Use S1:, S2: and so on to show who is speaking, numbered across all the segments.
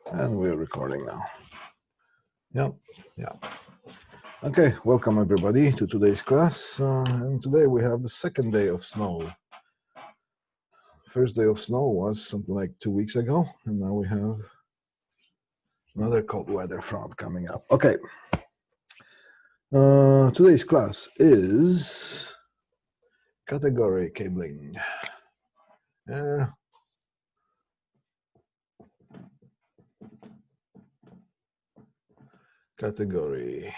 S1: And we're recording now. Yep, yeah. Okay, welcome everybody to today's class. And today we have the second day of snow. First day of snow was something like 2 weeks ago, and now we have another cold weather front coming up. Okay. Today's class is category cabling. Category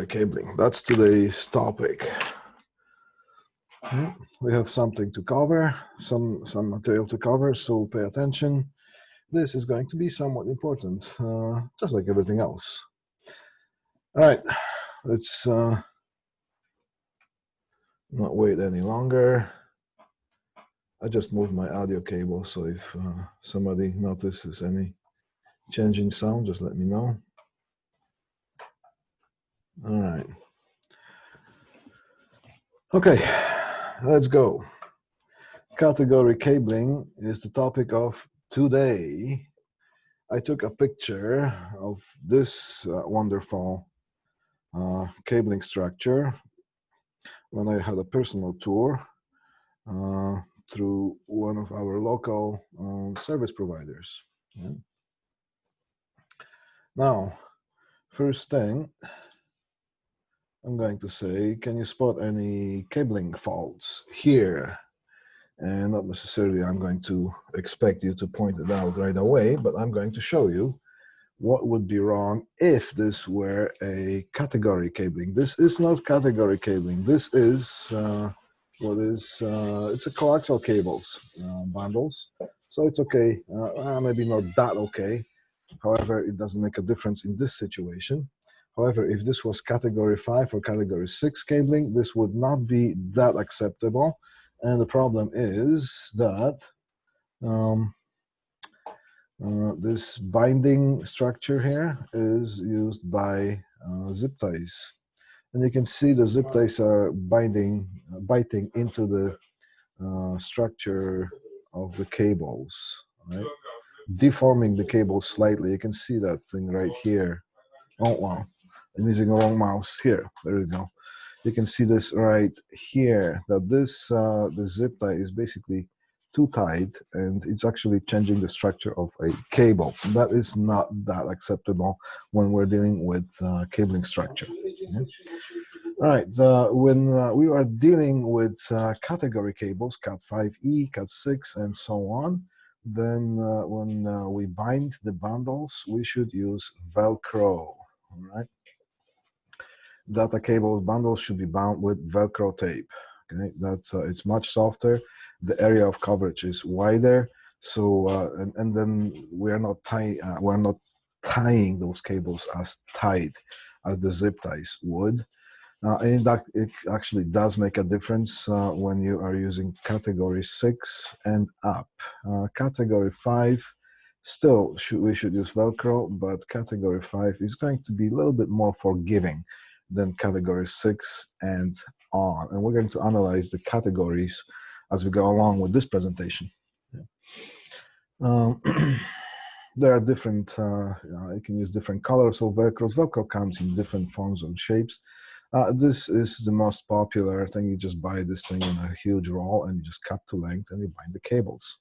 S1: cabling. That's today's topic. We have something to cover, some material to cover, so pay attention. This is going to be somewhat important, just like everything else. All right, let's not wait any longer. I just moved my audio cable, so if somebody notices any change in sound, just let me know. All right. Okay, let's go. Category cabling is the topic of today. I took a picture of this wonderful cabling structure when I had a personal tour through one of our local service providers. Yeah. Now, first thing I'm going to say, can you spot any cabling faults here? And not necessarily I'm going to expect you to point it out right away, but I'm going to show you what would be wrong if this were a category cabling. This is not category cabling. This is it's a coaxial cables bundles. So it's okay, maybe not that okay. However, it doesn't make a difference in this situation. However, if this was category 5 or category 6 cabling, this would not be that acceptable. And the problem is that this binding structure here is used by zip ties. And you can see the zip ties are biting into the structure of the cables, right? Deforming the cables slightly. You can see that thing right here. Oh, wow. I'm using a wrong mouse. Here, there we go. You can see this right here, that this the zip tie is basically too tight, and it's actually changing the structure of a cable. That is not that acceptable when we're dealing with cabling structure. Yeah? All right, when we are dealing with category cables, Cat5e, Cat6, and so on, then when we bind the bundles, we should use Velcro, all right? Data cable bundles should be bound with Velcro tape. Okay, that's it's much softer. The area of coverage is wider. So and then we're not tying those cables as tight as the zip ties would. And it actually does make a difference when you are using category 6 and up. Category 5, still we should use Velcro, but category 5 is going to be a little bit more forgiving than category 6 and on. And we're going to analyze the categories as we go along with this presentation. There are different, you can use different colors of Velcro. Velcro comes in different forms and shapes. This is the most popular thing. You just buy this thing in a huge roll and you just cut to length and you bind the cables.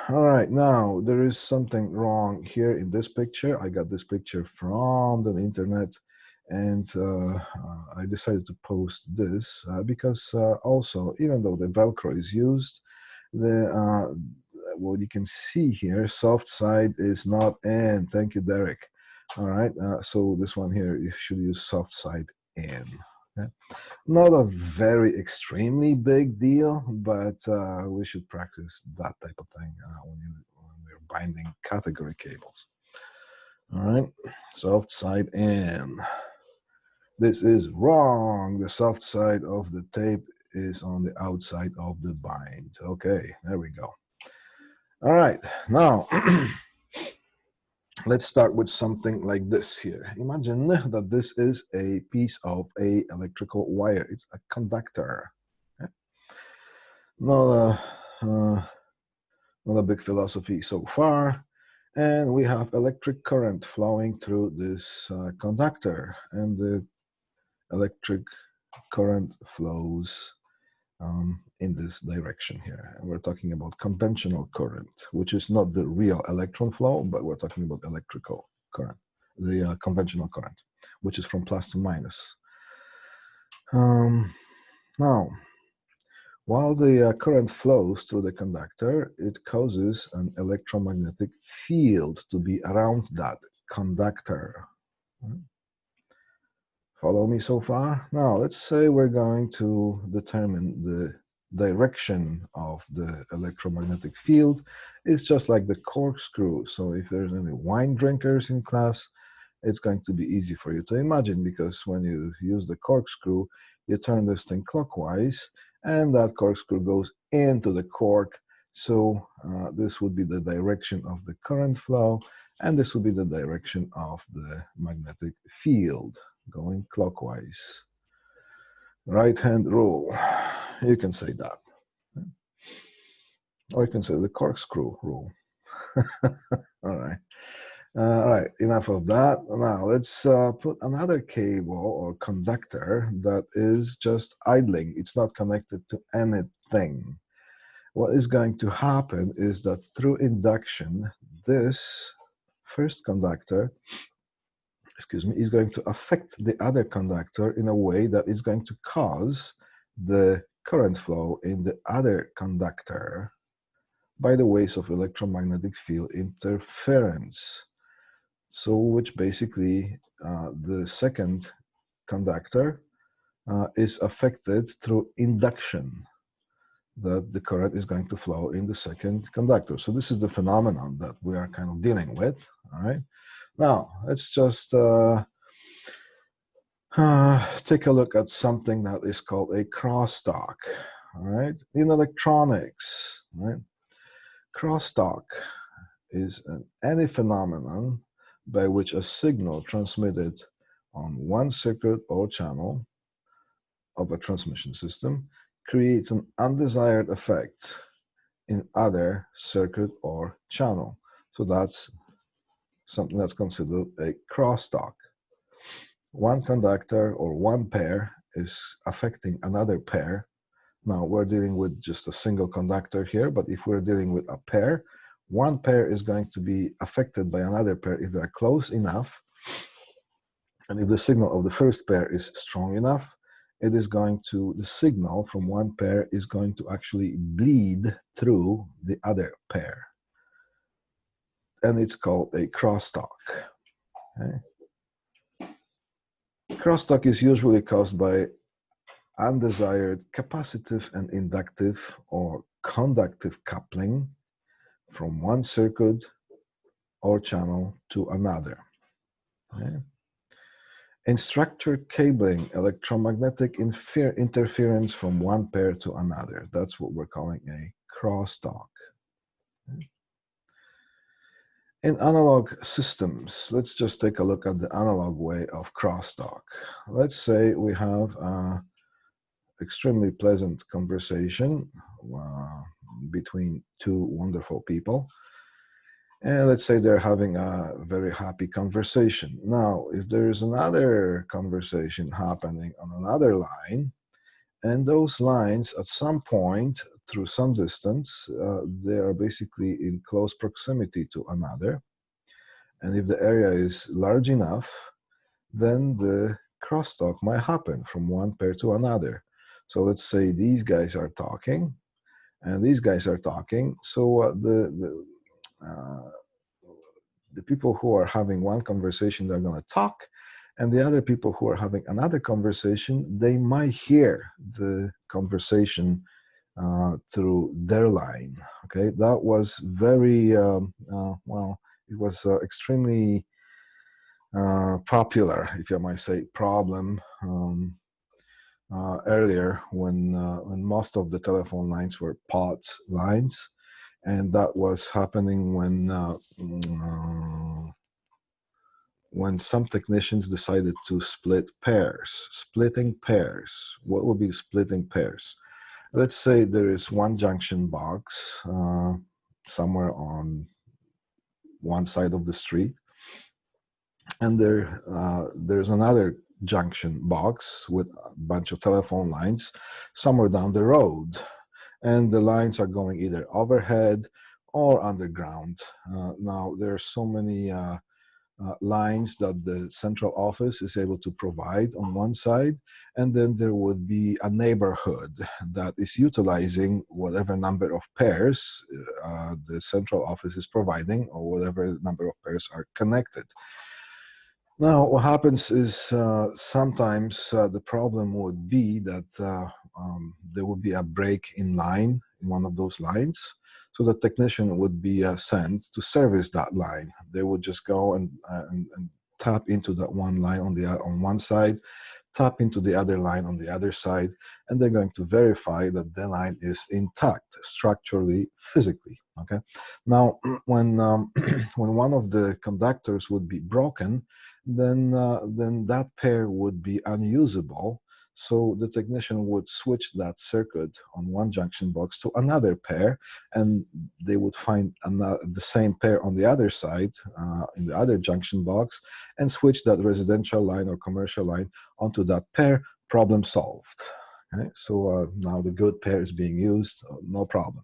S1: All right, now there is something wrong here in this picture. I got this picture from the internet, and I decided to post this because also, even though the Velcro is used, what you can see here, soft side is not in. Thank you, Derek. All right, so this one here, you should use soft side in. Okay. Not a very extremely big deal, but we should practice that type of thing when we're binding category cables. All right, soft side in. This is wrong. The soft side of the tape is on the outside of the bind. Okay, there we go. All right, now let's start with something like this here. Imagine that this is a piece of electrical wire. It's a conductor. Not not a big philosophy so far. And we have electric current flowing through this conductor, and the electric current flows in this direction here. And we're talking about conventional current, which is not the real electron flow, but we're talking about electrical current, the conventional current, which is from plus to minus. Now, while the current flows through the conductor, it causes an electromagnetic field to be around that conductor. Follow me so far? Now, let's say we're going to determine the direction of the electromagnetic field. It's just like the corkscrew. So if there's any wine drinkers in class, it's going to be easy for you to imagine, because when you use the corkscrew, you turn this thing clockwise, and that corkscrew goes into the cork. So this would be the direction of the current flow, and this would be the direction of the magnetic field, going clockwise. Right-hand rule, you can say that. Or you can say the corkscrew rule. All right, enough of that. Now let's put another cable or conductor that is just idling. It's not connected to anything. What is going to happen is that through induction, this first conductor, excuse me, is going to affect the other conductor in a way that is going to cause the current flow in the other conductor by the ways of electromagnetic field interference. So which basically the second conductor is affected through induction, that the current is going to flow in the second conductor. So this is the phenomenon that we are kind of dealing with. All right. Now let's just take a look at something that is called a crosstalk. All right. In electronics, right? Crosstalk is any phenomenon by which a signal transmitted on one circuit or channel of a transmission system creates an undesired effect in other circuit or channel. So that's something that's considered a crosstalk. One conductor or one pair is affecting another pair. Now we're dealing with just a single conductor here, but if we're dealing with a pair, one pair is going to be affected by another pair if they're close enough. And if the signal of the first pair is strong enough, it is going to, the signal from one pair is going to actually bleed through the other pair. And it's called a crosstalk. Okay? Crosstalk is usually caused by undesired capacitive and inductive or conductive coupling from one circuit or channel to another. Okay? In structured cabling, electromagnetic interference from one pair to another. That's what we're calling a crosstalk. Okay? In analog systems, let's just take a look at the analog way of crosstalk. Let's say we have an extremely pleasant conversation between two wonderful people. And let's say they're having a very happy conversation. Now, if there's another conversation happening on another line, and those lines at some point through some distance, they are basically in close proximity to another. And if the area is large enough, then the crosstalk might happen from one pair to another. So let's say these guys are talking, and these guys are talking. So the people who are having one conversation, they're going to talk, and the other people who are having another conversation, they might hear the conversation through their line. Okay, that was very well. It was extremely popular, if I might say, problem earlier when most of the telephone lines were POTS lines. And that was happening when some technicians decided to split pairs. Splitting pairs. What would be splitting pairs? Let's say there is one junction box somewhere on one side of the street, and there's another junction box with a bunch of telephone lines somewhere down the road, and the lines are going either overhead or underground. Now there are so many lines that the central office is able to provide on one side, and then there would be a neighborhood that is utilizing whatever number of pairs the central office is providing, or whatever number of pairs are connected. Now, what happens is sometimes the problem would be that there would be a break in line in one of those lines. So the technician would be sent to service that line. They would just go and tap into that one line on one side, tap into the other line on the other side, and they're going to verify that the line is intact structurally, physically. Okay. Now, when when one of the conductors would be broken, then that pair would be unusable. So the technician would switch that circuit on one junction box to another pair, and they would find the same pair on the other side, in the other junction box, and switch that residential line or commercial line onto that pair. Problem solved. Okay? So now the good pair is being used, no problem.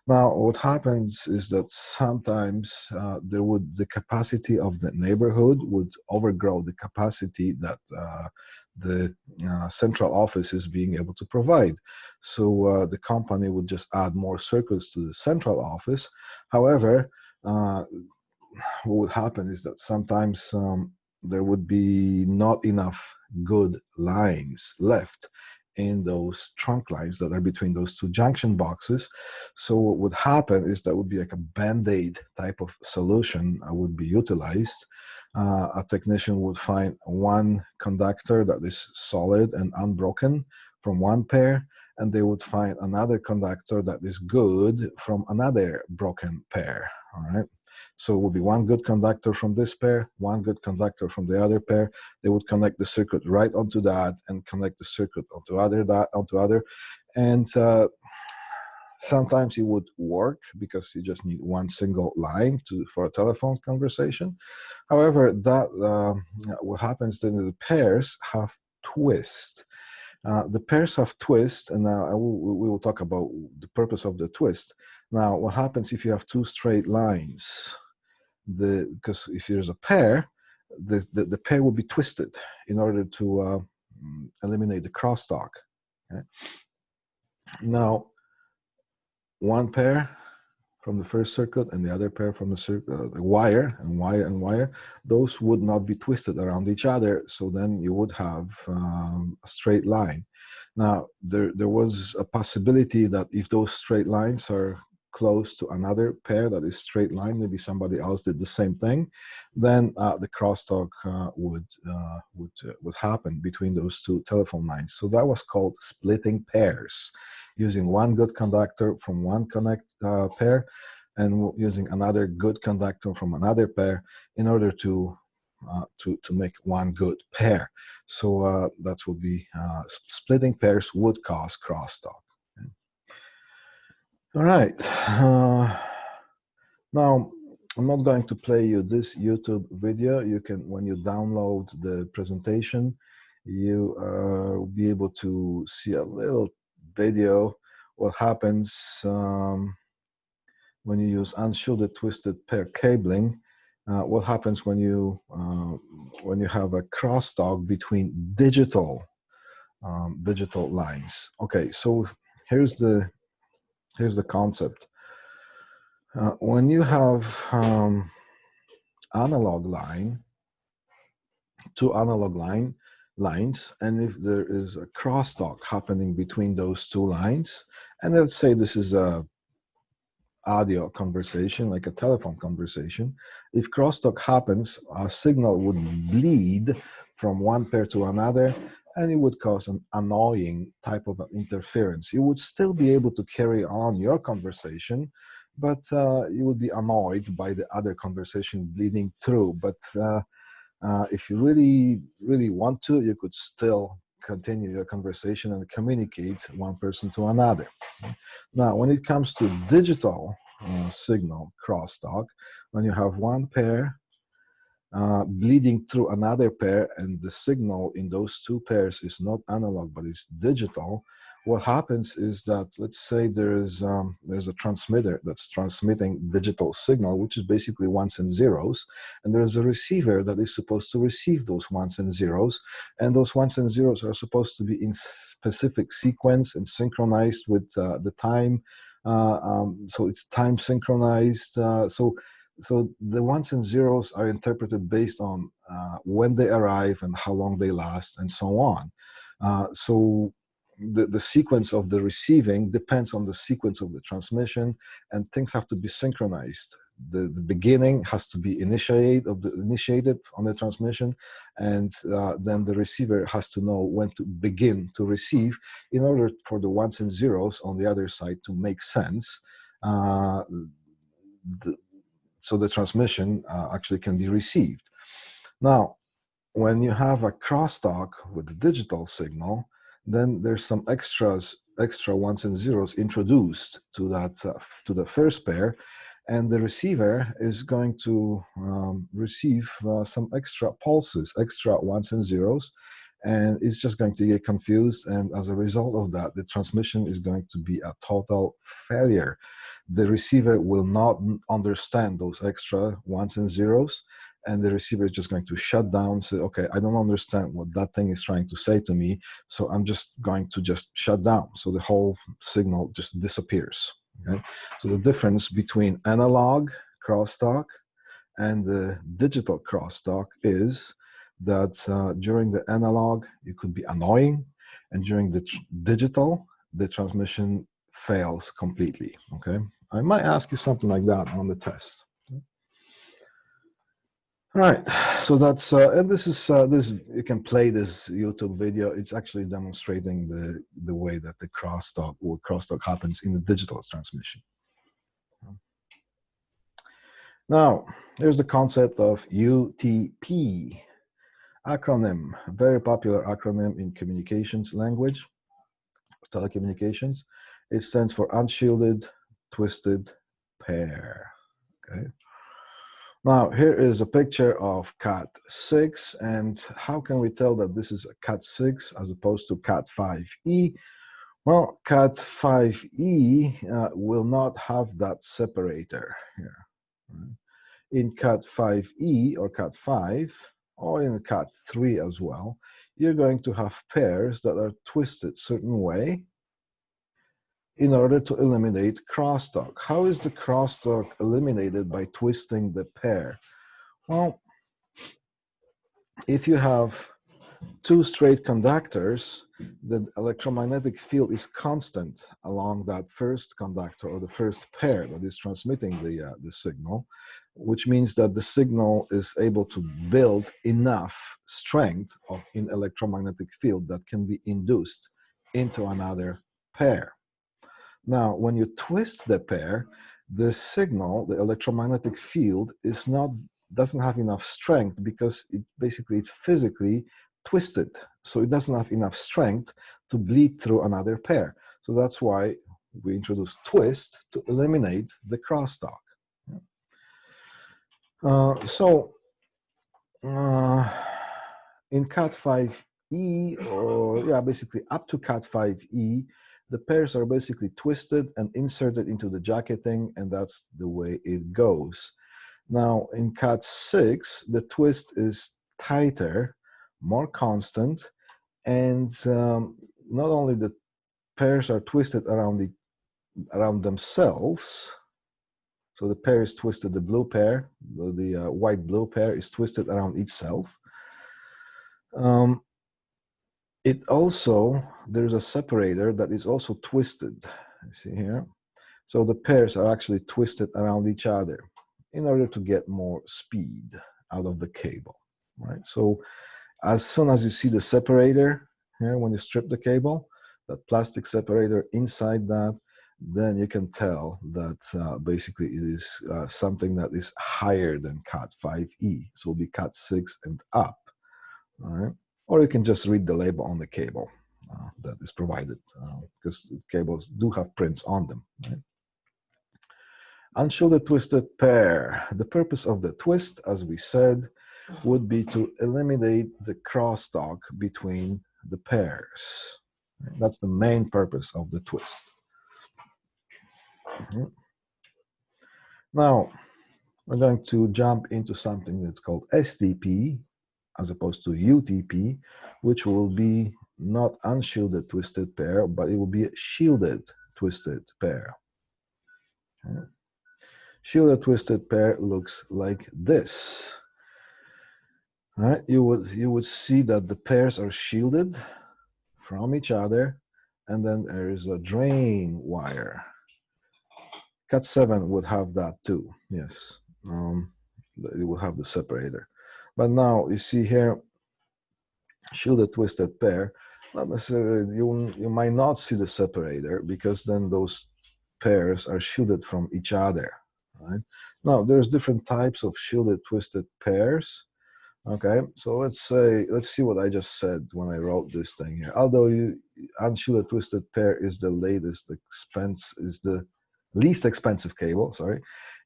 S1: Now, what happens is that sometimes the capacity of the neighborhood would overgrow the capacity that the central office is being able to provide. So the company would just add more circuits to the central office. However, what would happen is that sometimes there would be not enough good lines left in those trunk lines that are between those two junction boxes. So what would happen is that would be like a band-aid type of solution would be utilized. A technician would find one conductor that is solid and unbroken from one pair, and they would find another conductor that is good from another broken pair. All right. So it would be one good conductor from this pair, one good conductor from the other pair. They would connect the circuit right onto that and connect the circuit onto other. And sometimes it would work because you just need one single line for a telephone conversation. However, what happens then is the pairs have twist. The pairs have twist, and now we will talk about the purpose of the twist. Now, what happens if you have two straight lines? Because if there's a pair, the pair will be twisted in order to eliminate the crosstalk. Okay? Now, one pair from the first circuit and the other pair from the wire and wire and wire, those would not be twisted around each other. So then you would have a straight line. Now, there was a possibility that if those straight lines are close to another pair that is straight line, maybe somebody else did the same thing, then the crosstalk would happen between those two telephone lines. So that was called splitting pairs, using one good conductor from one pair and using another good conductor from another pair in order to make one good pair. So that would be splitting pairs would cause crosstalk. All right. Now, I'm not going to play you this YouTube video. You can, when you download the presentation, you will be able to see a little video what happens when you use unshielded twisted pair cabling. What happens when you have a crosstalk between digital lines? Okay, so here's the concept. When you have analog line, two analog lines, and if there is a crosstalk happening between those two lines, and let's say this is a audio conversation, like a telephone conversation, if crosstalk happens, a signal would bleed from one pair to another, and it would cause an annoying type of an interference. You would still be able to carry on your conversation, but you would be annoyed by the other conversation bleeding through. But if you really want to, you could still continue your conversation and communicate one person to another. Now, when it comes to digital signal crosstalk, when you have one pair bleeding through another pair and the signal in those two pairs is not analog but it's digital, what happens is that, let's say there's a transmitter that's transmitting digital signal, which is basically ones and zeros, and there's a receiver that is supposed to receive those ones and zeros, and those ones and zeros are supposed to be in specific sequence and synchronized with the time, so it's time synchronized. So the ones and zeros are interpreted based on when they arrive and how long they last and so on. So the sequence of the receiving depends on the sequence of the transmission, and things have to be synchronized. The beginning has to be initiated on the transmission, and then the receiver has to know when to begin to receive in order for the ones and zeros on the other side to make sense. So the transmission actually can be received. Now, when you have a crosstalk with the digital signal, then there's some extra ones and zeros introduced to that to the first pair, and the receiver is going to receive some extra pulses, extra ones and zeros, and it's just going to get confused, and as a result of that, the transmission is going to be a total failure. The receiver will not understand those extra ones and zeros, and the receiver is just going to shut down, say, okay, I don't understand what that thing is trying to say to me, so I'm just going to just shut down. So the whole signal just disappears. Okay? So the difference between analog crosstalk and the digital crosstalk is that during the analog, it could be annoying, and during the digital, the transmission fails completely. Okay, I might ask you something like that on the test. All right, so that's and this is this, you can play this YouTube video. It's actually demonstrating the way that the crosstalk happens in the digital transmission. Now, here's the concept of UTP acronym, a very popular acronym in communications language, telecommunications. It stands for unshielded twisted pair. Okay. Now, here is a picture of Cat6, and how can we tell that this is a Cat6 as opposed to Cat5e? Well, Cat5e will not have that separator here. In Cat5e or Cat5, or in Cat3 as well, you're going to have pairs that are twisted certain way in order to eliminate crosstalk. How is the crosstalk eliminated by twisting the pair? Well, if you have two straight conductors, the electromagnetic field is constant along that first conductor or the first pair that is transmitting the signal, which means that the signal is able to build enough strength in electromagnetic field that can be induced into another pair. Now, when you twist the pair, the signal, the electromagnetic field, doesn't have enough strength because it's physically twisted. So it doesn't have enough strength to bleed through another pair. So that's why we introduce twist to eliminate the crosstalk. In Cat5e, or basically up to Cat5e, the pairs are basically twisted and inserted into the jacketing, and that's the way it goes. Now, in Cat6, the twist is tighter, more constant, and not only the pairs are twisted around themselves, so the pair is twisted, the blue pair, the white-blue pair is twisted around itself. It also, there's a separator that is also twisted, you see here. So the pairs are actually twisted around each other in order to get more speed out of the cable, right? So as soon as you see the separator here, when you strip the cable, that plastic separator inside that, then you can tell that basically it is something that is higher than Cat5e. So it'll be Cat6 and up, all right? or you can just read the label on the cable that is provided, because cables do have prints on them. Right? Unshielded twisted pair. The purpose of the twist, as we said, would be to eliminate the crosstalk between the pairs. That's the main purpose of the twist. Now, we're going to jump into something that's called STP, as opposed to UTP, which will be not unshielded twisted pair, but it will be a shielded twisted pair. Shielded twisted pair looks like this. All right, you would see that the pairs are shielded from each other, and then there is a drain wire. Cat 7 would have that too, yes. It will have the separator. But now you see here, shielded twisted pair, not necessarily, you might not see the separator because then those pairs are shielded from each other, right? Now, there's different types of shielded twisted pairs. Okay, so let's see what I just said when I wrote this thing here. Although unshielded twisted pair is the least expensive cable, sorry,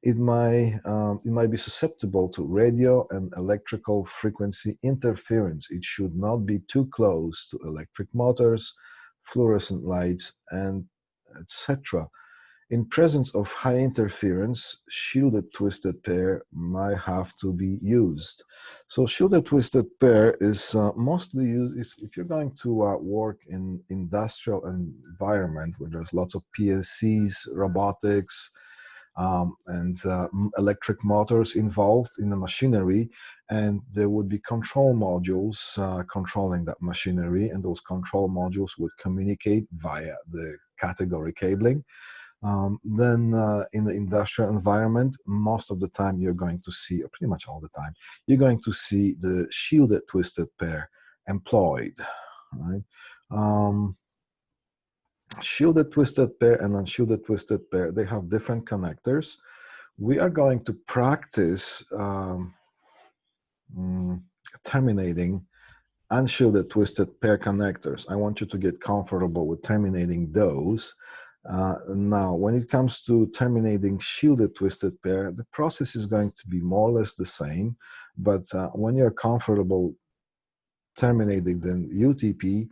S1: it might be susceptible to radio and electrical frequency interference. It should not be too close to electric motors, fluorescent lights, and etc. In presence of high interference, shielded twisted pair might have to be used. So shielded twisted pair is mostly used if you're going to work in industrial environment where there's lots of PLCs, robotics, and electric motors involved in the machinery, and there would be control modules controlling that machinery, and those control modules would communicate via the category cabling. Then in the industrial environment, most of the time you're going to see, or pretty much all the time, you're going to see the shielded twisted pair employed, right? Shielded twisted pair and unshielded twisted pair, they have different connectors. We are going to practice terminating unshielded twisted pair connectors. I want you to get comfortable with terminating those. Now, when it comes to terminating shielded twisted pair, the process is going to be more or less the same, but when you're comfortable terminating the UTP,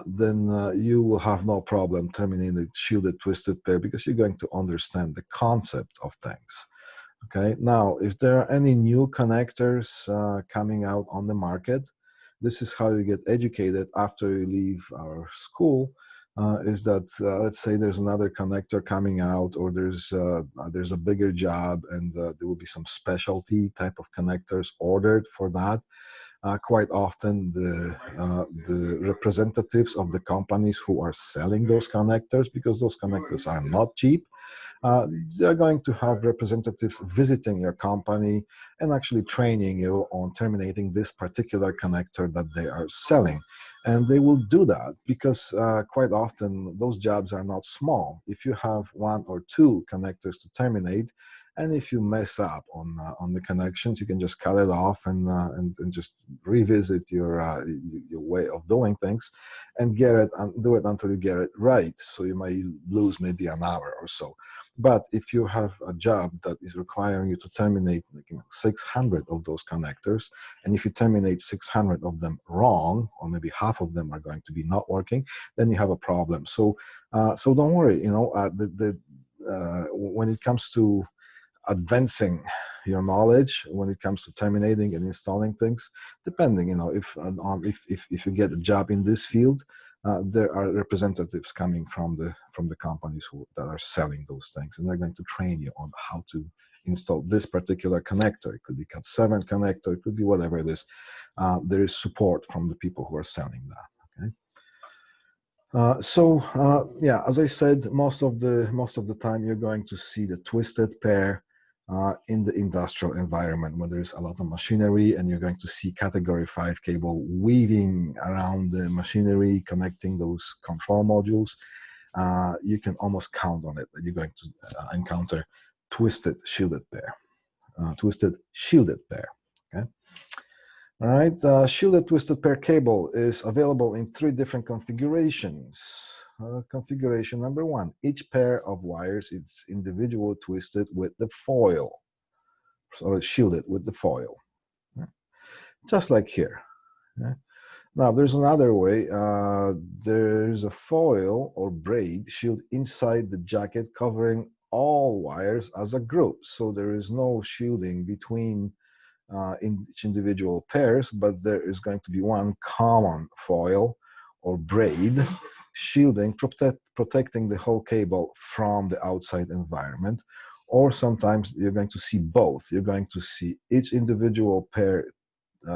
S1: then you will have no problem terminating the shielded twisted pair because you're going to understand the concept of things. Okay, now, if there are any new connectors coming out on the market, this is how you get educated after you leave our school, is that, let's say there's another connector coming out, or there's a bigger job, and there will be some specialty type of connectors ordered for that. Quite often the representatives of the companies who are selling those connectors, because those connectors are not cheap, they're going to have representatives visiting your company and actually training you on terminating this particular connector that they are selling. And they will do that because quite often those jobs are not small. If you have one or two connectors to terminate, and if you mess up on the connections, you can just cut it off and just revisit your way of doing things, and do it until you get it right. So you might lose maybe an hour or so. But if you have a job that is requiring you to terminate 600 of those connectors, and if you terminate 600 of them wrong, or maybe half of them are going to be not working, then you have a problem. So so don't worry. When it comes to advancing your knowledge, when it comes to terminating and installing things, depending, if you get a job in this field, there are representatives coming from the companies that are selling those things, and they're going to train you on how to install this particular connector. It could be Cat 7 connector, it could be whatever it is. There is support from the people who are selling that. Okay. Yeah, as I said, most of the time you're going to see the twisted pair in the industrial environment when there's a lot of machinery, and you're going to see category 5 cable weaving around the machinery, connecting those control modules. You can almost count on it that you're going to encounter twisted shielded pair. Okay. All right, shielded twisted pair cable is available in 3 different configurations. Configuration number 1, each pair of wires is individually twisted with the foil, so it's shielded with the foil, just like here. Now, there's another way. There's a foil or braid shield inside the jacket covering all wires as a group, so there is no shielding between in each individual pairs, but there is going to be one common foil or braid shielding, protecting the whole cable from the outside environment. Or sometimes you're going to see both. You're going to see each individual pair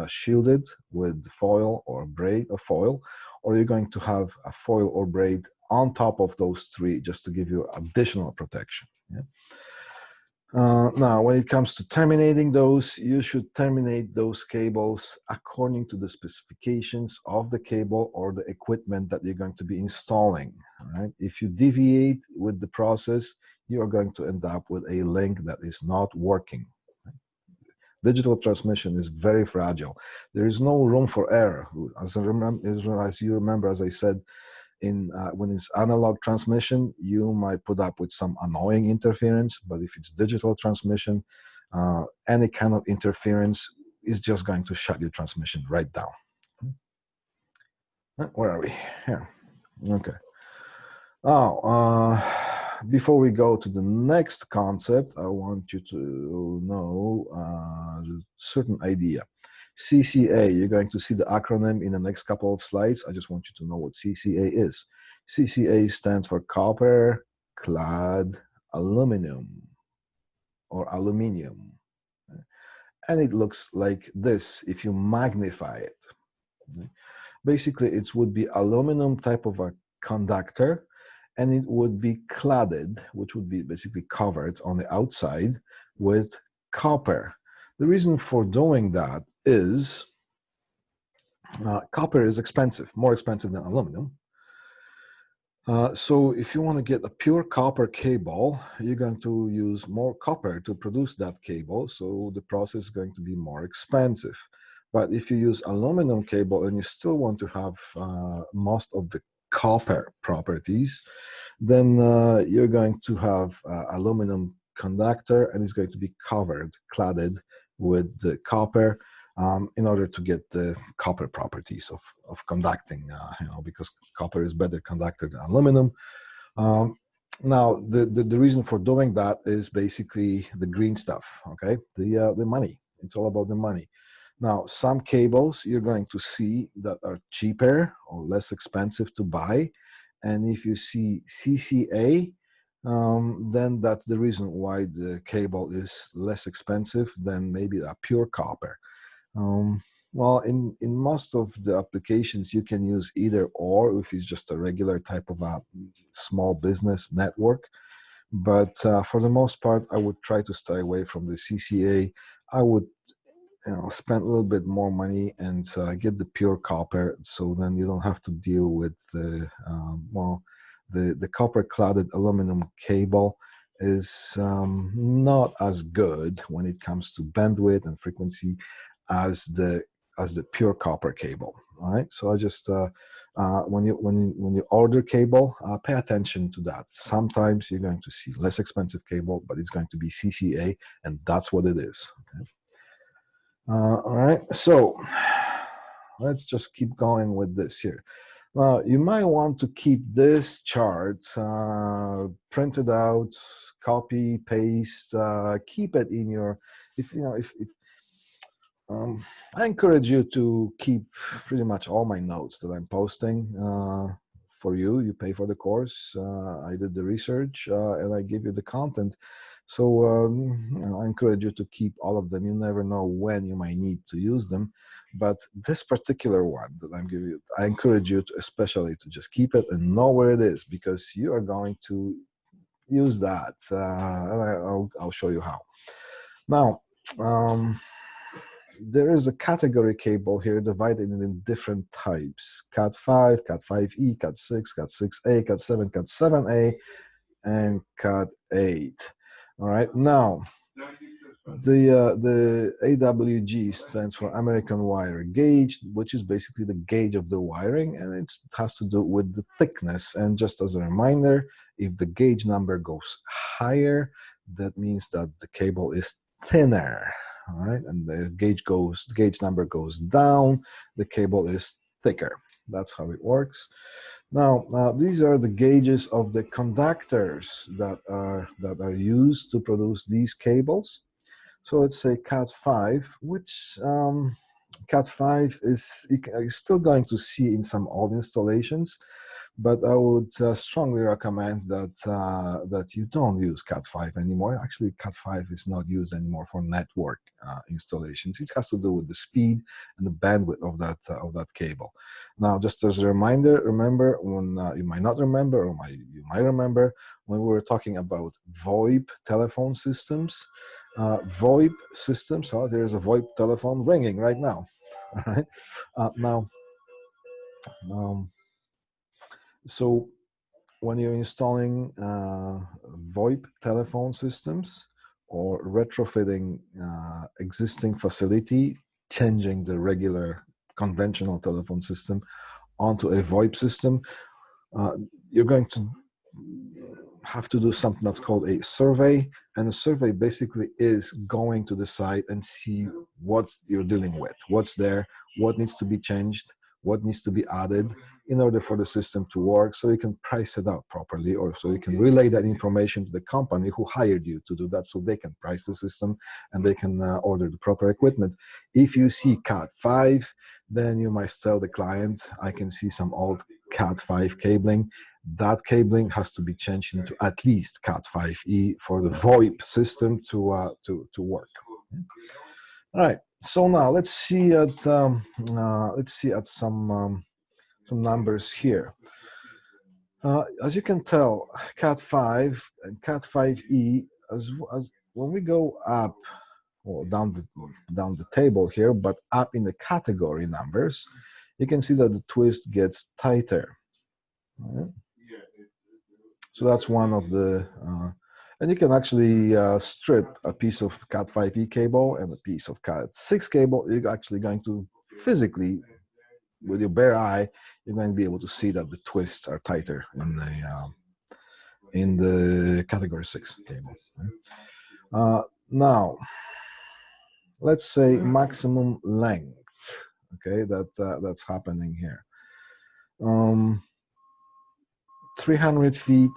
S1: shielded with foil or braid or foil, or you're going to have a foil or braid on top of those 3 just to give you additional protection. Yeah? Now, when it comes to terminating those, you should terminate those cables according to the specifications of the cable or the equipment that you're going to be installing. Right? If you deviate with the process, you are going to end up with a link that is not working. Digital transmission is very fragile. There is no room for error. As you remember, as I said, when it's analog transmission, you might put up with some annoying interference, but if it's digital transmission, any kind of interference is just going to shut your transmission right down. Where are we? Here. Okay. Now, before we go to the next concept, I want you to know a certain idea. CCA, you're going to see the acronym in the next couple of slides. I just want you to know what CCA is. CCA stands for copper clad aluminum or aluminium. And it looks like this if you magnify it. Basically, it would be aluminum type of a conductor, and it would be cladded, which would be basically covered on the outside with copper. The reason for doing that is copper is expensive, more expensive than aluminum. So if you want to get a pure copper cable, you're going to use more copper to produce that cable, so the process is going to be more expensive. But if you use aluminum cable and you still want to have most of the copper properties, then you're going to have aluminum conductor, and it's going to be covered, cladded with the copper in order to get the copper properties of conducting, because copper is better conductor than aluminum. Now, the reason for doing that is basically the green stuff, okay? The money. It's all about the money. Now, some cables you're going to see that are cheaper or less expensive to buy. And if you see CCA, then that's the reason why the cable is less expensive than maybe a pure copper. Well, in most of the applications, you can use either or if it's just a regular type of a small business network. But for the most part, I would try to stay away from the CCA. I would spend a little bit more money and get the pure copper, so then you don't have to deal with the copper cladded aluminum cable is not as good when it comes to bandwidth and frequency as the pure copper cable. All right, so I just when you order cable, pay attention to that. Sometimes you're going to see less expensive cable, but it's going to be CCA, and that's what it is. Okay? All right, so let's just keep going with this here. Now, you might want to keep this chart printed out, copy, paste, keep it in your, I encourage you to keep pretty much all my notes that I'm posting for you. You pay for the course. I did the research and I give you the content. So I encourage you to keep all of them. You never know when you might need to use them. But this particular one that I'm giving you, I encourage you to especially to just keep it and know where it is, because you are going to use that. And I'll show you how. Now, there is a category cable here divided in different types: Cat5, Cat5e, Cat6, Cat6a, Cat7, Cat7a, and Cat8. All right, now The AWG stands for American Wire Gauge, which is basically the gauge of the wiring, and it has to do with the thickness. And just as a reminder, if the gauge number goes higher, that means that the cable is thinner, all right? And the gauge number goes down, the cable is thicker. That's how it works. Now, these are the gauges of the conductors that are used to produce these cables. So let's say Cat5, which Cat5 is you're still going to see in some old installations, but I would strongly recommend that you don't use Cat5 anymore. Actually, Cat5 is not used anymore for network installations. It has to do with the speed and the bandwidth of that cable. Now, just as a reminder, remember when you might not remember, or you might remember when we were talking about VoIP telephone systems. VoIP systems. So there's a VoIP telephone ringing right now. All right. Now. So when you're installing VoIP telephone systems or retrofitting existing facility, changing the regular conventional telephone system onto a VoIP system, you're going to have to do something that's called a survey. And a survey basically is going to the site and see what you're dealing with, what's there, what needs to be changed, what needs to be added in order for the system to work, so you can price it out properly, or so you can relay that information to the company who hired you to do that, so they can price the system and they can order the proper equipment. If you see Cat5, then you might tell the client, I can see some old Cat5 cabling. That cabling has to be changed into at least Cat5e for the VoIP system to work. All right. So now let's see at some numbers here. As you can tell, Cat5 and Cat5e, as when we go up or down the table here, but up in the category numbers, you can see that the twist gets tighter. Right? So that's one of the, and you can actually strip a piece of Cat5e cable and a piece of Cat6 cable. You're actually going to physically, with your bare eye, you're going to be able to see that the twists are tighter in the category 6 cable. Now, let's say maximum length. Okay, that's happening here. 300 feet,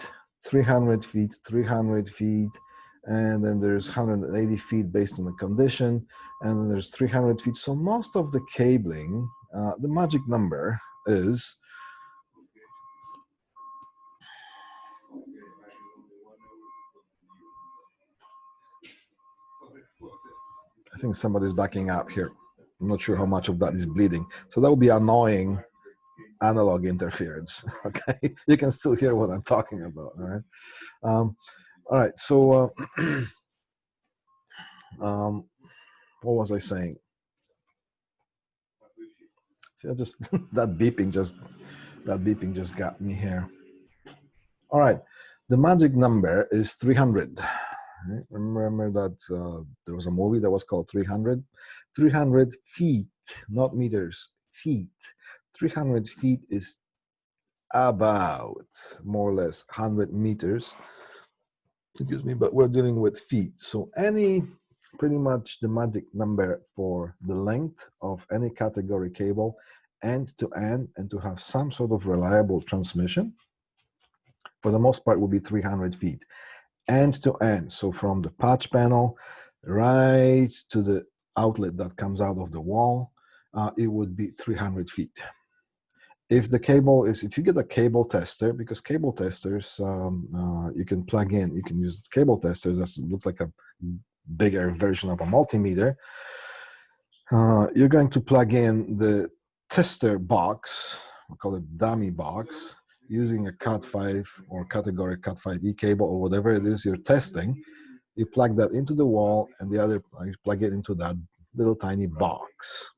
S1: 300 feet, 300 feet, and then there's 180 feet based on the condition, and then there's 300 feet. So most of the cabling, the magic number is I think somebody's backing up here. I'm not sure how much of that is bleeding. So that would be annoying analog interference. Okay, you can still hear what I'm talking about. All right. All right. So what was I saying? See, just that beeping just got me here. All right. The magic number is 300. Right? Remember that there was a movie that was called 300? 300 feet, not meters, feet. 300 feet is about more or less 100 meters. Excuse me, but we're dealing with feet. So pretty much the magic number for the length of any category cable end to end and to have some sort of reliable transmission, for the most part, will be 300 feet. End to end, so from the patch panel right to the outlet that comes out of the wall, it would be 300 feet. If you get a cable tester, because cable testers, you can plug in, you can use cable testers that looks like a bigger version of a multimeter. You're going to plug in the tester box, we call it dummy box, using a Cat5 or category Cat5e cable or whatever it is you're testing. You plug that into the wall, and the other, you plug it into that little tiny box.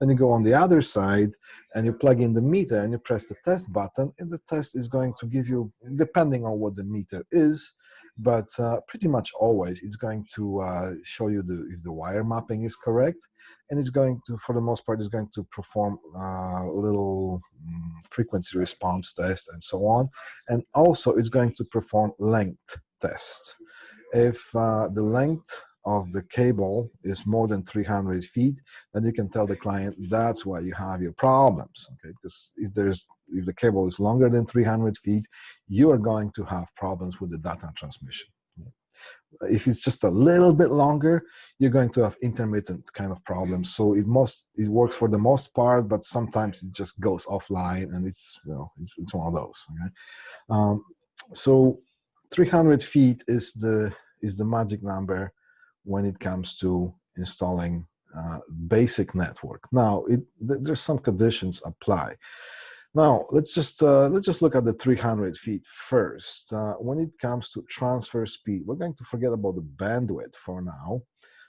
S1: Then you go on the other side and you plug in the meter and you press the test button, and the test is going to give you, depending on what the meter is, but pretty much always it's going to show you if the wire mapping is correct, and it's going to, for the most part, it's going to perform little frequency response test and so on, and also it's going to perform length test. If the length of the cable is more than 300 feet, then you can tell the client that's why you have your problems. Okay, because if the cable is longer than 300 feet, you are going to have problems with the data transmission. If it's just a little bit longer, you're going to have intermittent kind of problems. So it works for the most part, but sometimes it just goes offline, and it's one of those. Okay? So 300 feet is the magic number when it comes to installing basic network. Now, there's some conditions apply. Now, let's just look at the 300 feet first. When it comes to transfer speed, we're going to forget about the bandwidth for now.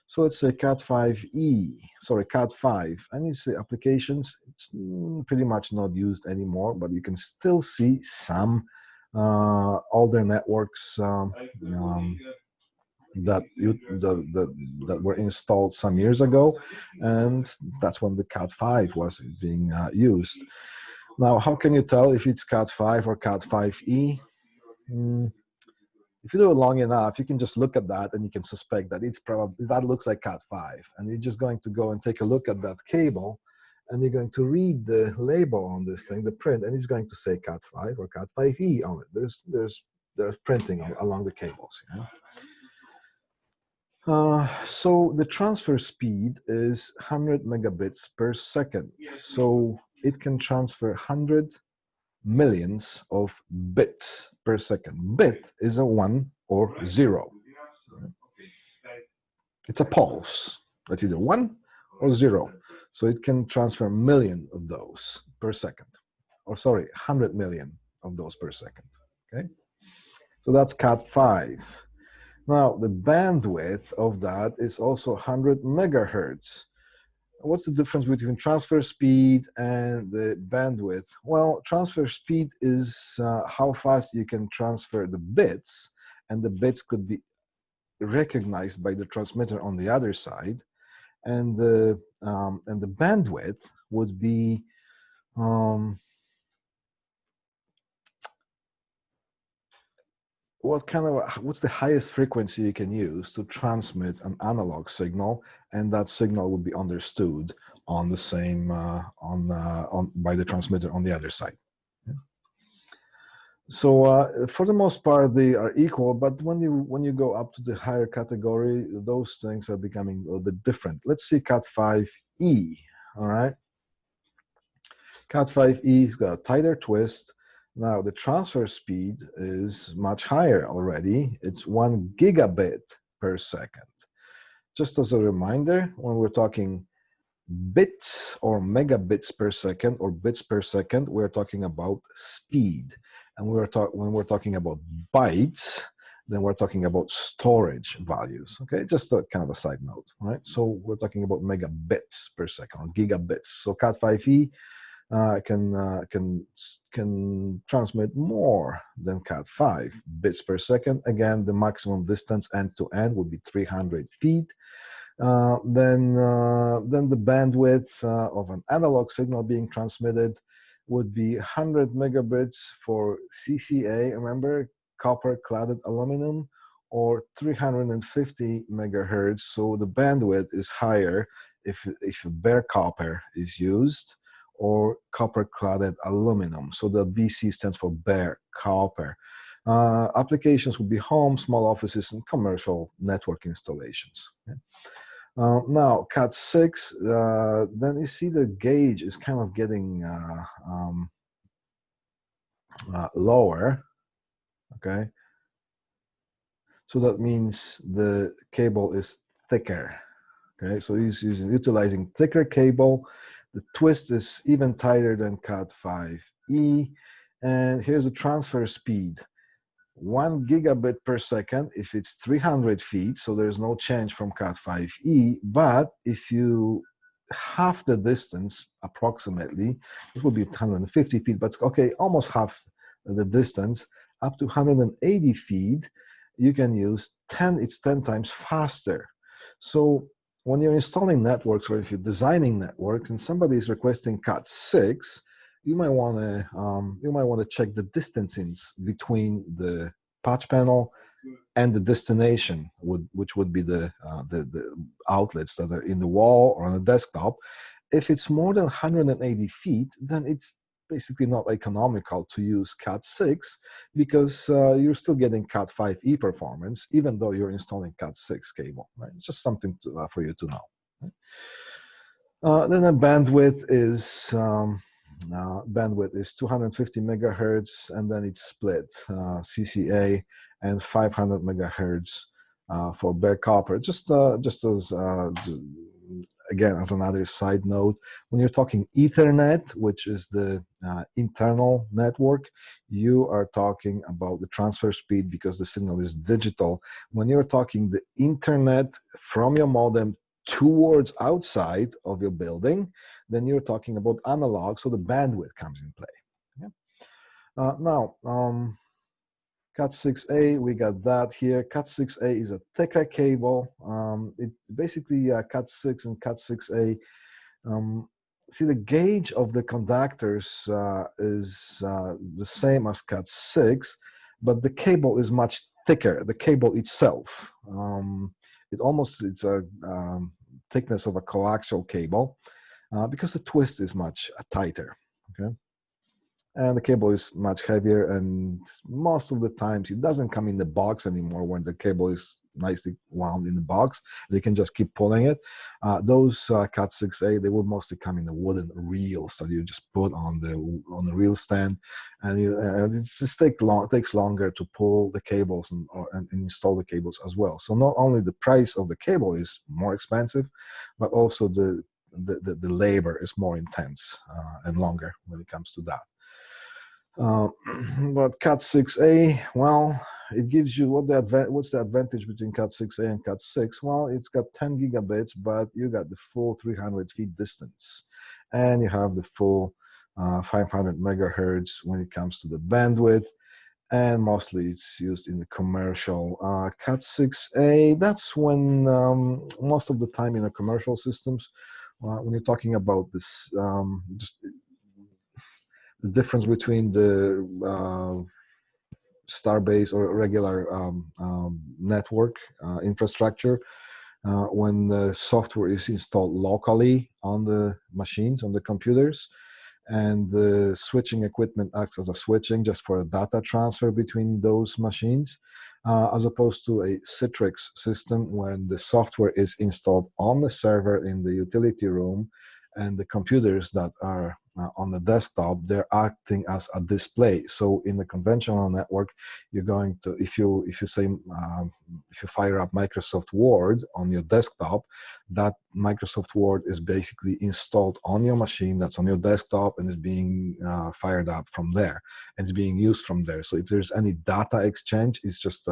S1: So let's say Cat5, and you see applications, it's pretty much not used anymore, but you can still see some older networks that were installed some years ago, and that's when the Cat5 was being used. Now, how can you tell if it's Cat5 or Cat5e? If you do it long enough, you can just look at that and you can suspect that it's probably, that looks like Cat5. And you're just going to go and take a look at that cable, and you're going to read the label on this thing, the print, and it's going to say Cat5 or Cat5e on it. There's printing along the cables. Yeah? So the transfer speed is 100 megabits per second. So it can transfer 100 millions of bits per second. Bit is a 1 or 0. It's a pulse. That's either 1 or 0. So it can transfer a million of those per second. Or sorry, 100 million of those per second. Okay? So that's Cat5. Now, the bandwidth of that is also 100 megahertz. What's the difference between transfer speed and the bandwidth? Well, transfer speed is how fast you can transfer the bits, and the bits could be recognized by the transmitter on the other side, and the bandwidth would be what's the highest frequency you can use to transmit an analog signal, and that signal would be understood on the same by the transmitter on the other side. So for the most part, they are equal, but when you go up to the higher category, those things are becoming a little bit different. Let's see Cat5e. All right, Cat5e has got a tighter twist. Now, the transfer speed is much higher already. It's 1 gigabit per second. Just as a reminder, when we're talking bits or megabits per second or bits per second, we're talking about speed. And when we're talking about bytes, then we're talking about storage values. Okay, just a kind of a side note, right? So we're talking about megabits per second or gigabits. So Cat5e can transmit more than Cat5 bits per second. Again, the maximum distance end to end would be 300 feet. Then the bandwidth of an analog signal being transmitted would be 100 megabits for CCA, remember, copper cladded aluminum, or 350 megahertz. So the bandwidth is higher if bare copper is used, or copper cladded aluminum. So the BC stands for bare copper. Applications would be home, small offices, and commercial network installations. Okay? Now, Cat6, then you see the gauge is kind of getting lower, okay? So that means the cable is thicker, okay? So he's utilizing thicker cable. The twist is even tighter than Cat5e. And here's the transfer speed. 1 gigabit per second if it's 300 feet, so there's no change from Cat5e. But if you half the distance, approximately, it would be 150 feet, but okay, almost half the distance, up to 180 feet, you can use 10, it's 10 times faster. So when you're installing networks or if you're designing networks and somebody is requesting Cat6, you might want to check the distancings between the patch panel and the destination, which would be the outlets that are in the wall or on the desktop. If it's more than 180 feet, then it's basically not economical to use Cat6 because you're still getting Cat5e performance, even though you're installing Cat6 cable. Right? It's just something for you to know. Then the bandwidth is 250 megahertz, and then it's split CCA and 500 megahertz for bare copper. Just as again, as another side note, when you're talking Ethernet, which is the internal network, you are talking about the transfer speed because the signal is digital. When you're talking the internet from your modem towards outside of your building, then you're talking about analog, so the bandwidth comes in play. Yeah? Now, Cat6a, we got that here. Cat6a is a thicker cable. It basically Cat6 and Cat6a. See, the gauge of the conductors is the same as Cat6, but the cable is much thicker. The cable itself, it's a thickness of a coaxial cable because the twist is much tighter. Okay. And the cable is much heavier, and most of the times it doesn't come in the box anymore when the cable is nicely wound in the box. They can just keep pulling it. Those Cat6a, they would mostly come in the wooden reels that you just put on the reel stand, and it just takes longer to pull the cables and install the cables as well. So not only the price of the cable is more expensive, but also the labor is more intense and longer when it comes to that. But Cat6a, well, it gives you what's the advantage between Cat6a and Cat6? Well, it's got 10 gigabits, but you got the full 300 feet distance, and you have the full 500 megahertz when it comes to the bandwidth, and mostly it's used in the commercial. Cat6a, that's when most of the time in the commercial systems, when you're talking about this, just the difference between the Starbase or regular network infrastructure when the software is installed locally on the machines, on the computers, and the switching equipment acts as a switching just for a data transfer between those machines, as opposed to a Citrix system when the software is installed on the server in the utility room, and the computers that are on the desktop, they're acting as a display. So in the conventional network, you're going to, if you fire up Microsoft Word on your desktop, that Microsoft Word is basically installed on your machine that's on your desktop and is being fired up from there and it's being used from there. So if there's any data exchange, it's just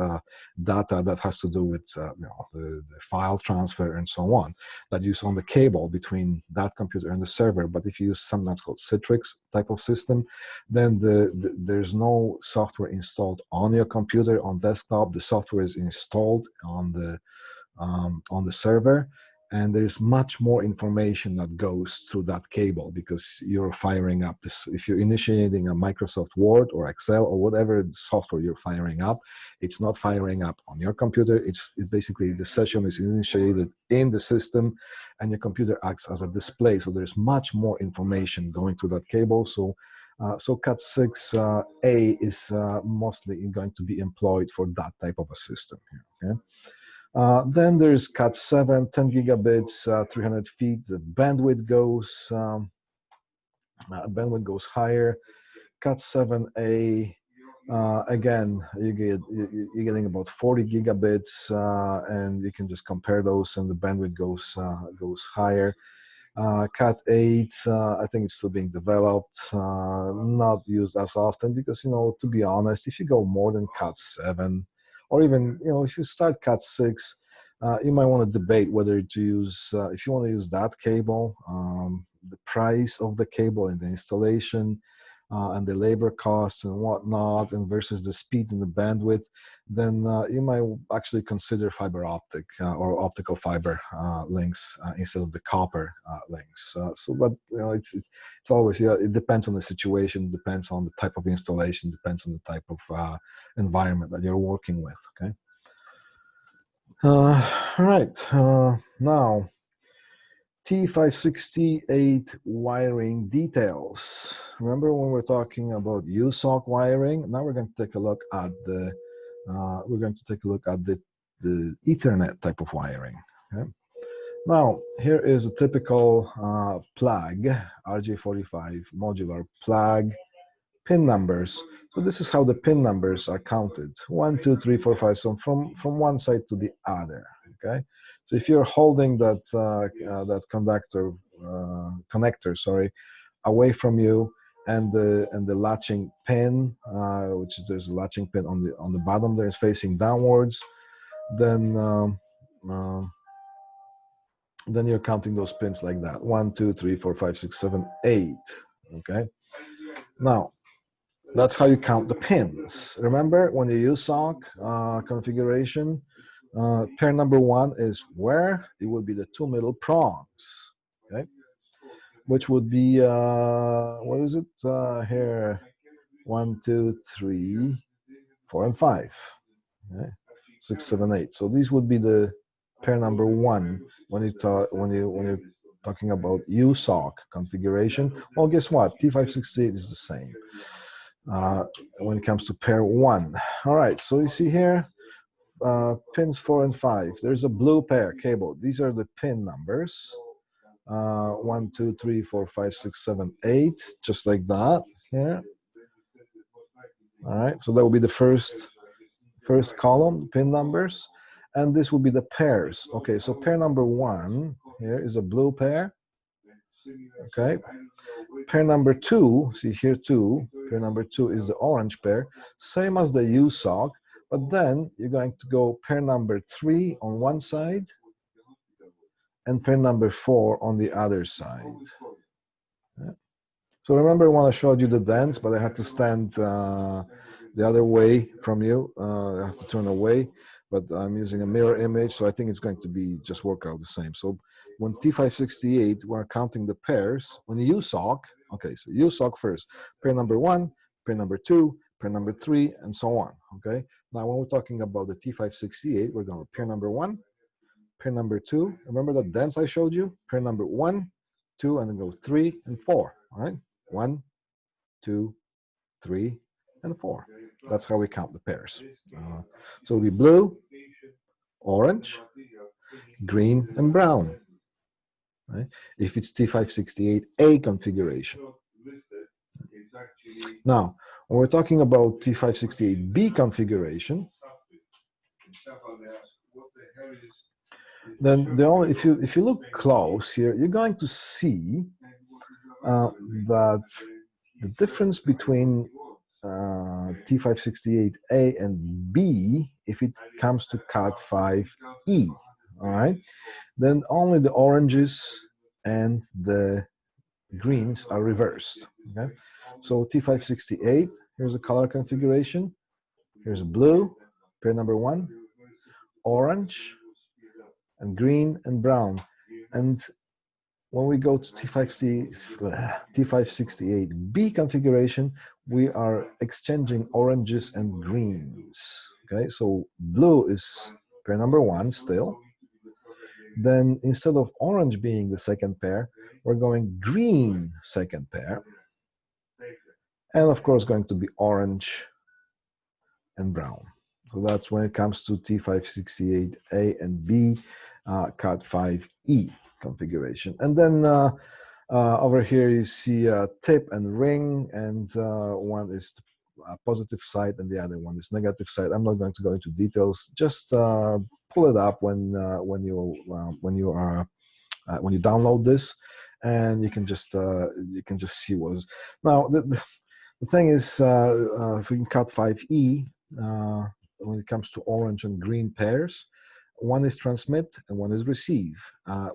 S1: data that has to do with the file transfer and so on that use on the cable between that computer and the server. But if you use something that's called Citrix type of system, then there's no software installed on your computer on desktop. The software is installed on the server, and there's much more information that goes through that cable because you're firing up this. If you're initiating a Microsoft Word or Excel or whatever software you're firing up, it's not firing up on your computer. It basically the session is initiated in the system, and your computer acts as a display. So there's much more information going through that cable. So Cat6a is mostly going to be employed for that type of a system here. Okay. Then there's Cat7, 10 gigabits, 300 feet. The bandwidth goes higher. Cat7a, again, you're getting about 40 gigabits, and you can just compare those, and the bandwidth goes higher. Cat8, I think it's still being developed, not used as often because, to be honest, if you go more than Cat7, or even, if you start Cat6, You might want to debate whether to use, if you want to use that cable, the price of the cable and the installation and the labor costs and whatnot, and versus the speed and the bandwidth, then you might actually consider fiber optic or optical fiber links instead of the copper links. But it's always, it depends on the situation, depends on the type of installation, depends on the type of environment that you're working with. Okay. Right, now T568 wiring details. Remember when we're talking about USOC wiring? Now we're going to take a look at the Ethernet type of wiring. Okay? Now here is a typical plug, RJ45 modular plug pin numbers. So this is how the pin numbers are counted: 1, 2, 3, 4, 5. So from one side to the other. Okay. So if you're holding that that connector, sorry, away from you, and the latching pin, which is, there's a latching pin on the bottom there, is facing downwards, then you're counting those pins like that: 1, 2, 3, 4, 5, 6, 7, 8. Okay. Now that's how you count the pins. Remember, when you use SOC configuration, pair number 1 is where? It would be the 2 middle prongs, okay? Which would be, what is it here? 1, 2, 3, 4, and 5. Okay? 6, 7, 8. So these would be the pair number 1 when you're talking about USOC configuration. Well, guess what? T568 is the same. When it comes to pair 1. All right, so you see here, pins 4 and 5. There's a blue pair cable. These are the pin numbers. 1, 2, 3, 4, 5, 6, 7, 8, just like that here. All right, so that will be the first column, pin numbers. And this will be the pairs. Okay, so pair number 1 here is a blue pair. Okay. Pair number 2, see here 2, pair number 2 is the orange pair, same as the USOC, but then you're going to go pair number 3 on one side and pair number 4 on the other side. Yeah. So remember when I showed you the dance, but I had to stand the other way from you. I have to turn away, but I'm using a mirror image, so I think it's going to be just work out the same. So when T568, we're counting the pairs. When you use SOC, okay, so use SOC first. Pair number 1, pair number 2, pair number 3, and so on, okay? Now, when we're talking about the T568, we're going to pair number 1, pair number 2. Remember that dance I showed you? Pair number 1, 2, and then go 3 and 4, all right? 1, 2, 3, and 4. That's how we count the pairs. So it'll be blue, orange, green, and brown. Right? If it's T568A configuration. Now, when we're talking about T568B configuration, then if you look close here, you're going to see that the difference between T568A and B, if it comes to Cat5E, all right, then only the oranges and the greens are reversed. Okay, so T568, here's a color configuration. Here's blue, pair number 1, orange, and green and brown. And when we go to T568B configuration, we are exchanging oranges and greens. Okay, so blue is pair number 1 still. Then instead of orange being the second pair, we're going green second pair. And of course, going to be orange and brown. So that's when it comes to T568A and B, Cat5E configuration. And then over here you see a tip and ring, and one is positive side and the other one is negative side. I'm not going to go into details. Just pull it up when you download this, and you can just see what is. Now the thing is, if we can Cat5E, when it comes to orange and green pairs, One is transmit and one is receive.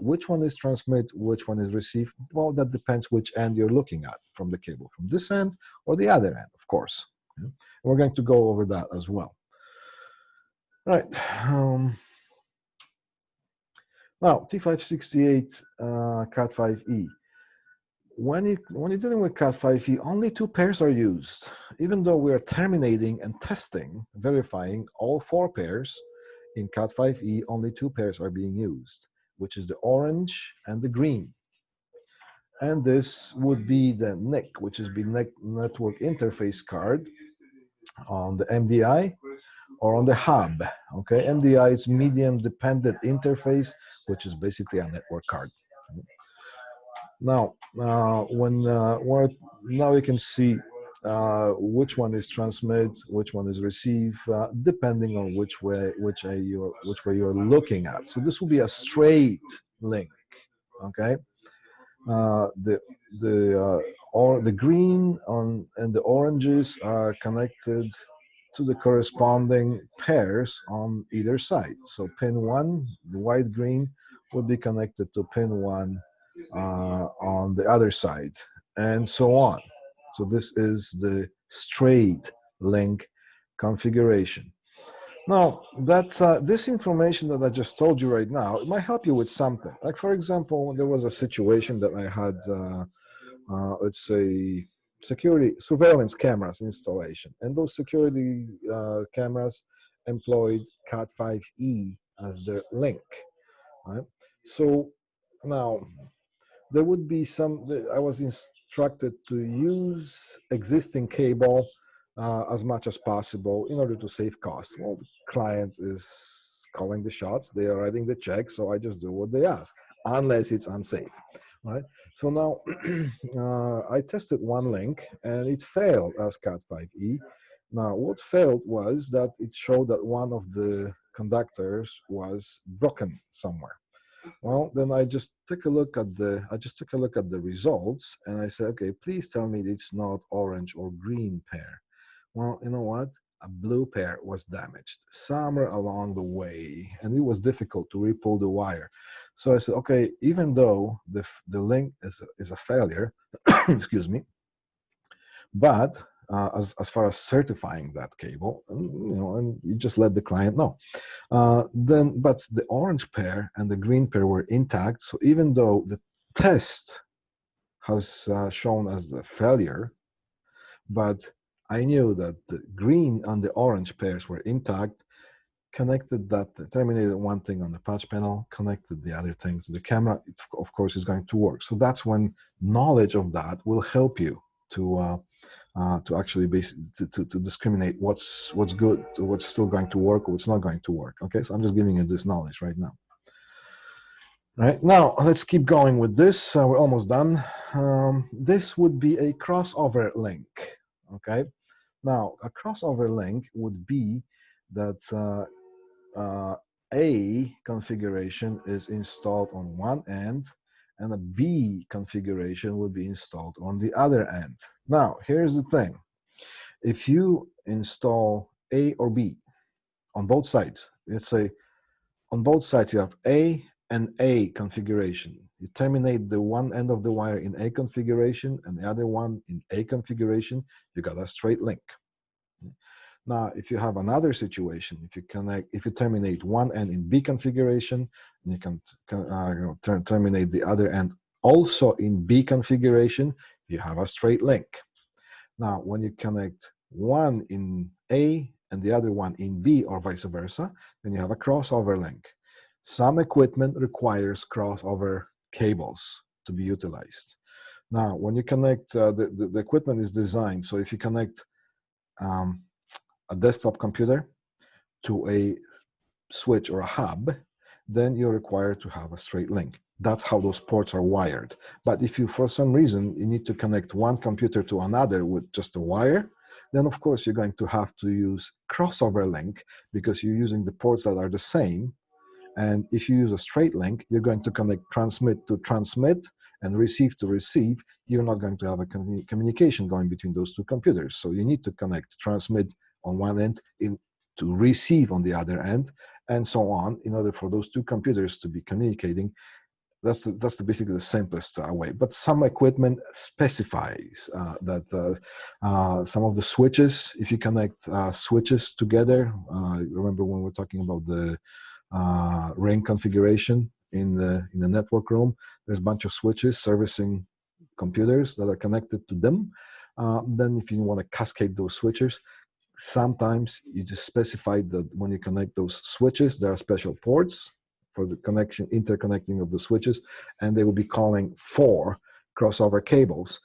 S1: Which one is transmit, which one is receive? Well, that depends which end you're looking at from the cable, from this end or the other end, of course. Okay? We're going to go over that as well. Right. Now, T568 Cat5e. When you're dealing with Cat5e, only 2 pairs are used. Even though we are terminating and testing, verifying all 4 pairs, in Cat5e, only 2 pairs are being used, which is the orange and the green. And this would be the NIC, which is the network interface card on the MDI or on the hub. Okay, MDI is medium dependent interface, which is basically a network card. Now, now you can see which one is transmit, which one is receive, depending on which way you're looking at. So this will be a straight link. Okay, the green and the oranges are connected to the corresponding pairs on either side. So pin 1, the white green, would be connected to pin 1 on the other side, and so on. So this is the straight link configuration. Now, this information that I just told you right now, it might help you with something. Like, for example, there was a situation that I had, let's say, security surveillance cameras installation, and those security cameras employed Cat5e as their link, right? So now there would be I was instructed to use existing cable as much as possible in order to save costs. Well, the client is calling the shots, they are writing the check, so I just do what they ask, unless it's unsafe, right? So now I tested one link and it failed as Cat5e. Now, what failed was that it showed that one of the conductors was broken somewhere. Well, then I just took a look at the results, and I said, okay, please tell me it's not orange or green pair. Well, you know what? A blue pair was damaged somewhere along the way, and it was difficult to repull the wire. So I said, okay, even though the link is a failure, excuse me, but as far as certifying that cable, and you just let the client know. But the orange pair and the green pair were intact. So even though the test has shown as the failure, but I knew that the green and the orange pairs were intact, connected that, terminated one thing on the patch panel, connected the other thing to the camera, it, of course, is going to work. So that's when knowledge of that will help you to actually to discriminate what's good, what's still going to work, or what's not going to work. Okay, so I'm just giving you this knowledge right now. Right now, let's keep going with this. We're almost done. This would be a crossover link. Okay, now a crossover link would be that A configuration is installed on one end, and a B configuration would be installed on the other end. Now, here's the thing. If you install A or B on both sides, let's say on both sides you have A and A configuration. You terminate the one end of the wire in A configuration and the other one in A configuration, you got a straight link. Now, if you have another situation, if you terminate one end in B configuration, and you can terminate the other end also in B configuration, you have a straight link. Now, when you connect one in A and the other one in B, or vice versa, then you have a crossover link. Some equipment requires crossover cables to be utilized. Now, when you connect, the equipment is designed, so if you connect a desktop computer to a switch or a hub, then you're required to have a straight link. That's how those ports are wired. But if you, for some reason, you need to connect one computer to another with just a wire, then of course you're going to have to use crossover link, because you're using the ports that are the same. And if you use a straight link, you're going to connect transmit to transmit and receive to receive. You're not going to have a communication going between those two computers. So you need to connect transmit on one end to receive on the other end, and so on, in order for those two computers to be communicating. That's basically the simplest way. But some equipment specifies that some of the switches, if you connect switches together, remember when we're talking about the ring configuration in the network room, there's a bunch of switches servicing computers that are connected to them. Then if you want to cascade those switches, sometimes you just specify that when you connect those switches, there are special ports for the interconnecting of the switches, and they will be calling for crossover cables.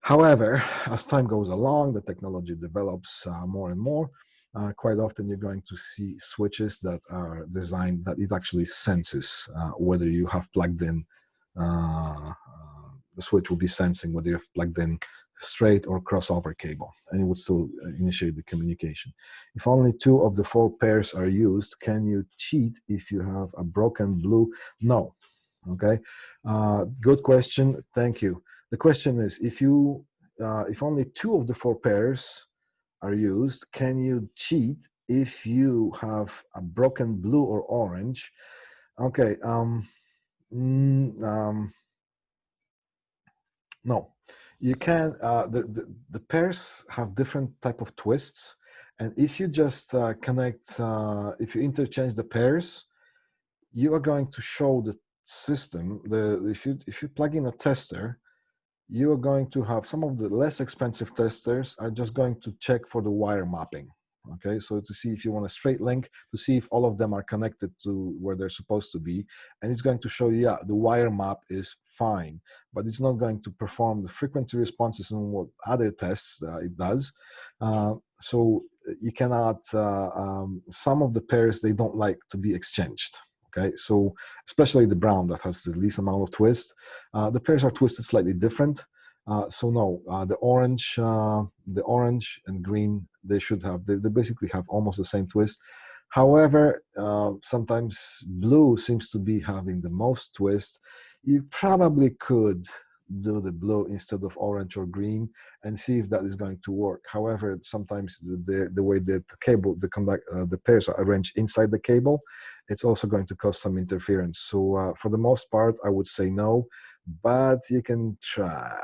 S1: However, as time goes along, the technology develops more and more. Quite often you're going to see switches that are designed that it actually senses whether you have plugged in, the switch will be sensing whether you've plugged in straight or crossover cable, and it would still initiate the communication. If only 2 of the 4 pairs are used, can you cheat if you have a broken blue? No. Okay, good question. Thank you. The question is, if only 2 of the 4 pairs are used, can you cheat if you have a broken blue or orange? Okay. No, you can. The pairs have different type of twists, and if you just if you interchange the pairs, you are going to show the system. If you plug in a tester, you are going to have some of the less expensive testers are just going to check for the wire mapping. Okay, so to see if you want a straight link, to see if all of them are connected to where they're supposed to be, and it's going to show you, yeah, the wire map is fine, but it's not going to perform the frequency responses on what other tests it does. So you cannot, some of the pairs, they don't like to be exchanged. Okay, so especially the brown that has the least amount of twist, the pairs are twisted slightly different. So no, the orange and green, they basically have almost the same twist. However, sometimes blue seems to be having the most twist. You probably could do the blue instead of orange or green and see if that is going to work. However, sometimes the way that the pairs are arranged inside the cable, it's also going to cause some interference. So for the most part, I would say no, but you can try.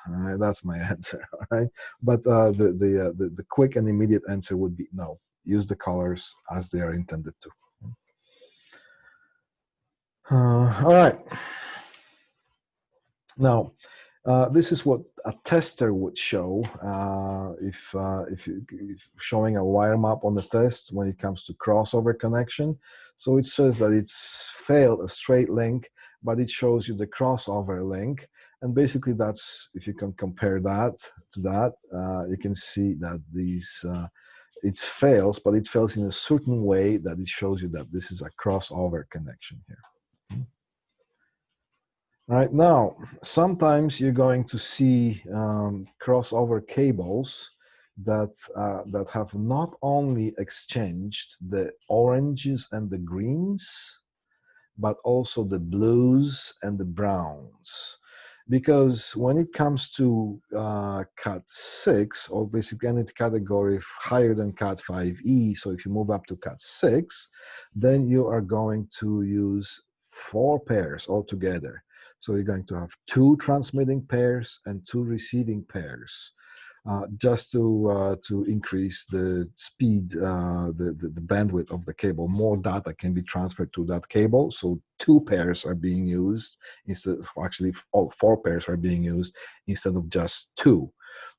S1: All right, that's my answer. All right, but the quick and immediate answer would be no. Use the colors as they are intended to. All right. Now, this is what a tester would show if showing a wire map on the test when it comes to crossover connection. So it says that it's failed a straight link, but it shows you the crossover link. And basically that's, if you can compare that to that, you can see that it fails, but it fails in a certain way that it shows you that this is a crossover connection here. All right, now, sometimes you're going to see crossover cables that have not only exchanged the oranges and the greens, but also the blues and the browns. Because when it comes to Cat 6, or basically any category higher than Cat 5e, so if you move up to Cat 6, then you are going to use 4 pairs altogether. So you're going to have 2 transmitting pairs and 2 receiving pairs. Just to increase the speed, the bandwidth of the cable. More data can be transferred to that cable. So 2 pairs are being used instead of, actually all 4 pairs are being used instead of just 2.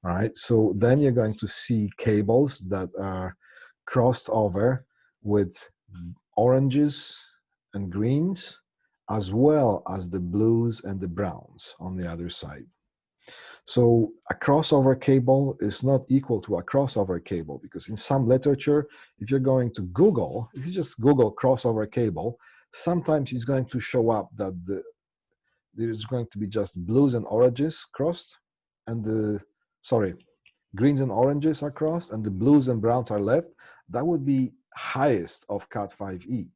S1: All right. So then you're going to see cables that are crossed over with oranges and greens, as well as the blues and the browns on the other side. So a crossover cable is not equal to a crossover cable, because in some literature, if you're going to Google, if you just Google crossover cable, sometimes it's going to show up that there's going to be just blues and oranges crossed, and greens and oranges are crossed, and the blues and browns are left. That would be highest of Cat 5e.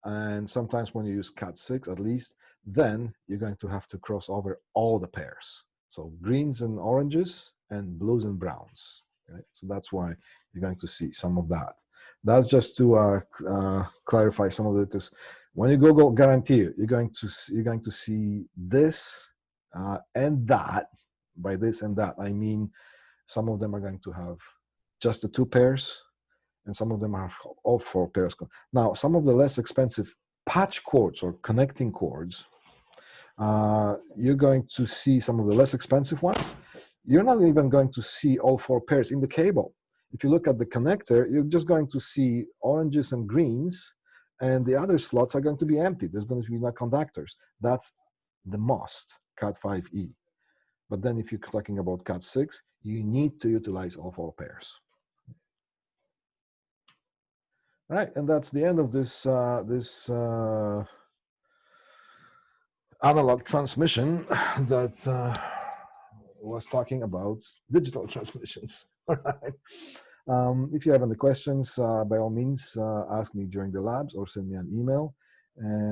S1: And sometimes when you use Cat 6, at least, then you're going to have to cross over all the pairs. So greens and oranges and blues and browns. Okay? So that's why you're going to see some of that. That's just to clarify some of it, because when you Google guarantee, you're going to see this and that. By this and that, I mean some of them are going to have just the 2 pairs, and some of them have all 4 pairs. Now, some of the less expensive patch cords or connecting cords, you're going to see some of the less expensive ones. You're not even going to see all 4 pairs in the cable. If you look at the connector, you're just going to see oranges and greens, and the other slots are going to be empty. There's going to be no conductors. That's the most Cat5e. But then if you're talking about Cat6, you need to utilize all 4 pairs. All right, and that's the end of this analog transmission that was talking about digital transmissions. All right. If you have any questions, by all means, ask me during the labs or send me an email.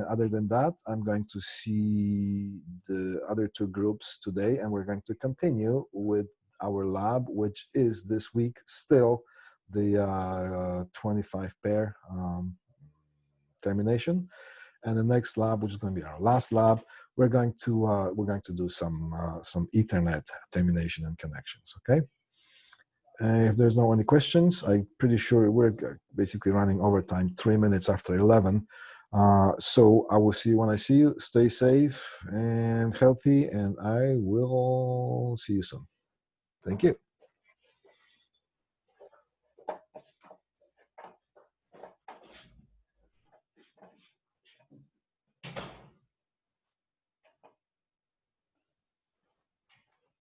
S1: Other than that, I'm going to see the other 2 groups today, and we're going to continue with our lab, which is this week still the 25 pair termination. And the next lab, which is going to be our last lab, we're going to do some Ethernet termination and connections. Okay. If there's no any questions, I'm pretty sure we're basically running overtime, 3 minutes after 11. So I will see you when I see you. Stay safe and healthy, and I will see you soon. Thank you.